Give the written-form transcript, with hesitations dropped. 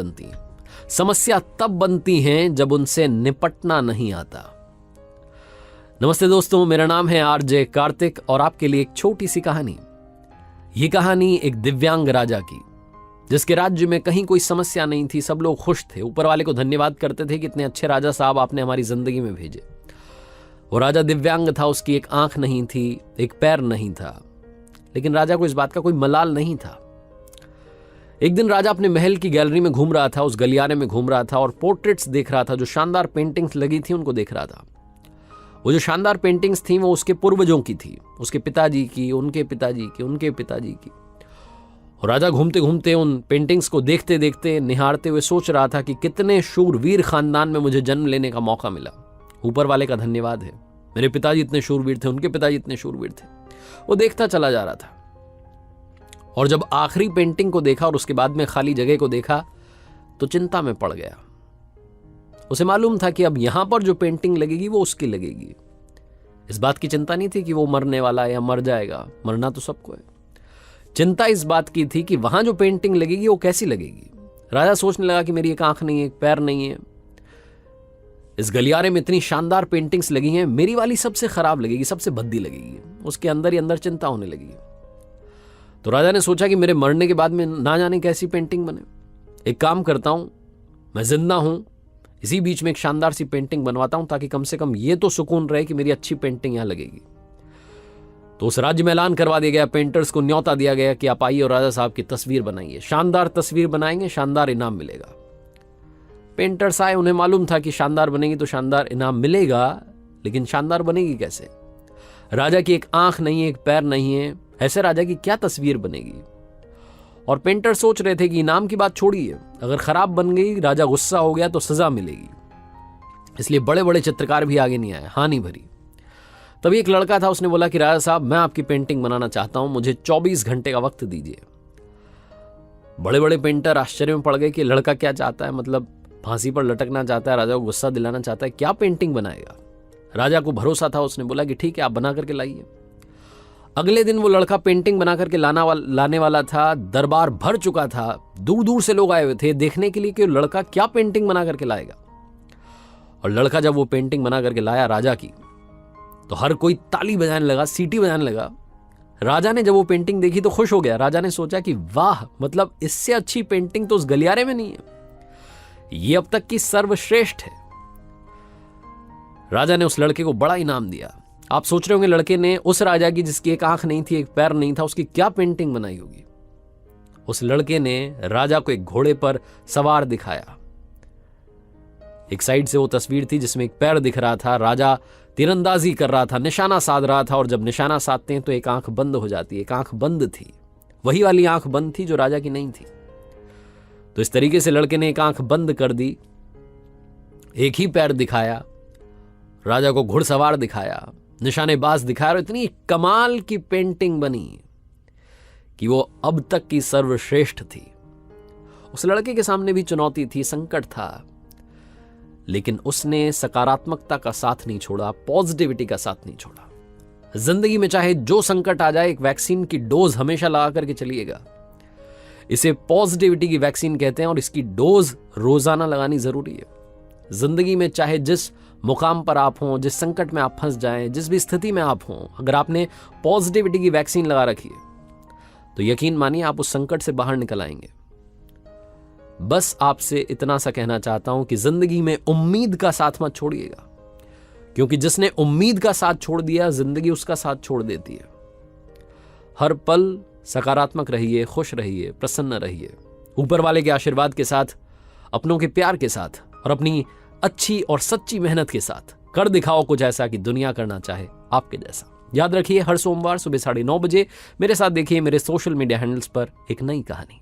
बनती। समस्या तब बनती हैं जब उनसे निपटना नहीं आता। नमस्ते दोस्तों, मेरा नाम है आरजे कार्तिक और आपके लिए एक छोटी सी कहानी। ये कहानी एक दिव्यांग राजा की, जिसके राज्य में कहीं कोई समस्या नहीं थी, सब लोग खुश थे, ऊपर वाले को धन्यवाद करते थे कि इतने अच्छे राजा साहब आपने हमारी जिंदगी में भेजे। वो राजा दिव्यांग था, उसकी एक आंख नहीं थी, एक पैर नहीं था, लेकिन राजा को इस बात का कोई मलाल नहीं था। एक दिन राजा अपने महल की गैलरी में घूम रहा था, उस गलियारे में घूम रहा था और पोर्ट्रेट्स देख रहा था, जो शानदार पेंटिंग्स लगी थी उनको देख रहा था। वो जो शानदार पेंटिंग्स थी वो उसके पूर्वजों की थी, उसके पिताजी की, उनके पिताजी की, उनके पिताजी की। और राजा घूमते घूमते उन पेंटिंग्स को देखते देखते, निहारते हुए सोच रहा था कि कितने शूरवीर खानदान में मुझे जन्म लेने का मौका मिला। ऊपर वाले का धन्यवाद है, मेरे पिताजी इतने शूरवीर थे, उनके पिताजी इतने शूरवीर थे। वो देखता चला जा रहा था और जब आखिरी पेंटिंग को देखा और उसके बाद में खाली जगह को देखा तो चिंता में पड़ गया। उसे मालूम था कि अब यहां पर जो पेंटिंग लगेगी वो उसकी लगेगी। इस बात की चिंता नहीं थी कि वो मरने वाला है या मर जाएगा, मरना तो सबको है। चिंता इस बात की थी कि वहां जो पेंटिंग लगेगी वो कैसी लगेगी। राजा सोचने लगा कि मेरी एक आंख नहीं है, एक पैर नहीं है, इस गलियारे में इतनी शानदार पेंटिंग्स लगी हैं, मेरी वाली सबसे खराब लगेगी, सबसे भद्दी लगेगी। उसके अंदर ही अंदर चिंता होने लगी। तो राजा ने सोचा कि मेरे मरने के बाद में ना जाने कैसी पेंटिंग बने। एक काम करता हूं, मैं जिंदा हूं, इसी बीच में एक शानदार सी पेंटिंग बनवाता हूं, ताकि कम से कम ये तो सुकून रहे कि मेरी अच्छी पेंटिंग यहां लगेगी। तो उस राज्य में ऐलान करवा दिया गया, पेंटर्स को न्योता दिया गया कि आप आइए और राजा साहब की तस्वीर बनाइए, शानदार तस्वीर बनाएंगे, शानदार इनाम मिलेगा। पेंटर्स आए, उन्हें मालूम था कि शानदार बनेगी तो शानदार इनाम मिलेगा, लेकिन शानदार बनेगी कैसे? राजा की एक आंख नहीं है, एक पैर नहीं है, ऐसे राजा की क्या तस्वीर बनेगी? और पेंटर सोच रहे थे कि इनाम की बात छोड़िए, अगर खराब बन गई, राजा गुस्सा हो गया तो सजा मिलेगी। इसलिए बड़े बड़े चित्रकार भी आगे नहीं आए, हानि भरी। तभी एक लड़का था, उसने बोला कि राजा साहब, मैं आपकी पेंटिंग बनाना चाहता हूं, मुझे 24 घंटे का वक्त दीजिए। बड़े बड़े पेंटर आश्चर्य में पड़ गए कि लड़का क्या चाहता है, मतलब फांसी पर लटकना चाहता है, राजा को गुस्सा दिलाना चाहता है, क्या पेंटिंग बनाएगा? राजा को भरोसा था, उसने बोला कि ठीक है, आप बना करके लाइए। अगले दिन वो लड़का पेंटिंग बना करके लाने वाला था। दरबार भर चुका था, दूर दूर से लोग आए हुए थे देखने के लिए कि लड़का क्या पेंटिंग बना करके लाएगा। और लड़का जब वो पेंटिंग बना करके लाया राजा की, तो हर कोई ताली बजाने लगा, सीटी बजाने लगा। राजा ने जब वो पेंटिंग देखी तो खुश हो गया। राजा ने सोचा कि वाह, मतलब इससे अच्छी पेंटिंग तो उस गलियारे में नहीं है, ये अब तक की सर्वश्रेष्ठ है। राजा ने उस लड़के को बड़ा इनाम दिया। आप सोच रहे होंगे लड़के ने उस राजा की जिसकी एक आंख नहीं थी, एक पैर नहीं था, उसकी क्या पेंटिंग बनाई होगी। उस लड़के ने राजा को एक घोड़े पर सवार दिखाया। एक साइड से वो तस्वीर थी जिसमें एक पैर दिख रहा था, राजा तीरंदाजी कर रहा था, निशाना साध रहा था, और जब निशाना साधते हैं तो एक आंख बंद हो जाती है। एक आंख बंद थी, वही वाली आंख बंद थी जो राजा की नहीं थी। तो इस तरीके से लड़के ने एक आंख बंद कर दी, एक ही पैर दिखाया, राजा को घुड़सवार दिखाया, निशानेबाज दिखाया, और इतनी कमाल की पेंटिंग बनी कि वो अब तक की सर्वश्रेष्ठ थी। उस लड़के के सामने भी चुनौती थी, संकट था, लेकिन उसने सकारात्मकता का साथ नहीं छोड़ा, पॉजिटिविटी का साथ नहीं छोड़ा। जिंदगी में चाहे जो संकट आ जाए, एक वैक्सीन की डोज हमेशा लगा करके चलिएगा। इसे पॉजिटिविटी की वैक्सीन कहते हैं और इसकी डोज रोजाना लगानी जरूरी है। जिंदगी में चाहे जिस मुकाम पर आप हों, जिस संकट में आप फंस जाएं, जिस भी स्थिति में आप हों, अगर आपने पॉजिटिविटी की वैक्सीन लगा रखी है तो यकीन मानिए आप उस संकट से बाहर निकल आएंगे। बस आपसे इतना सा कहना चाहता हूं कि जिंदगी में उम्मीद का साथ मत छोड़िएगा, क्योंकि जिसने उम्मीद का साथ छोड़ दिया, जिंदगी उसका साथ छोड़ देती है। हर पल सकारात्मक रहिए, खुश रहिए, प्रसन्न रहिए, ऊपर वाले के आशीर्वाद के साथ, अपनों के प्यार के साथ और अपनी अच्छी और सच्ची मेहनत के साथ कर दिखाओ कुछ ऐसा कि दुनिया करना चाहे आपके जैसा। याद रखिए, हर सोमवार सुबह 9:30 बजे मेरे साथ देखिए मेरे सोशल मीडिया हैंडल्स पर एक नई कहानी।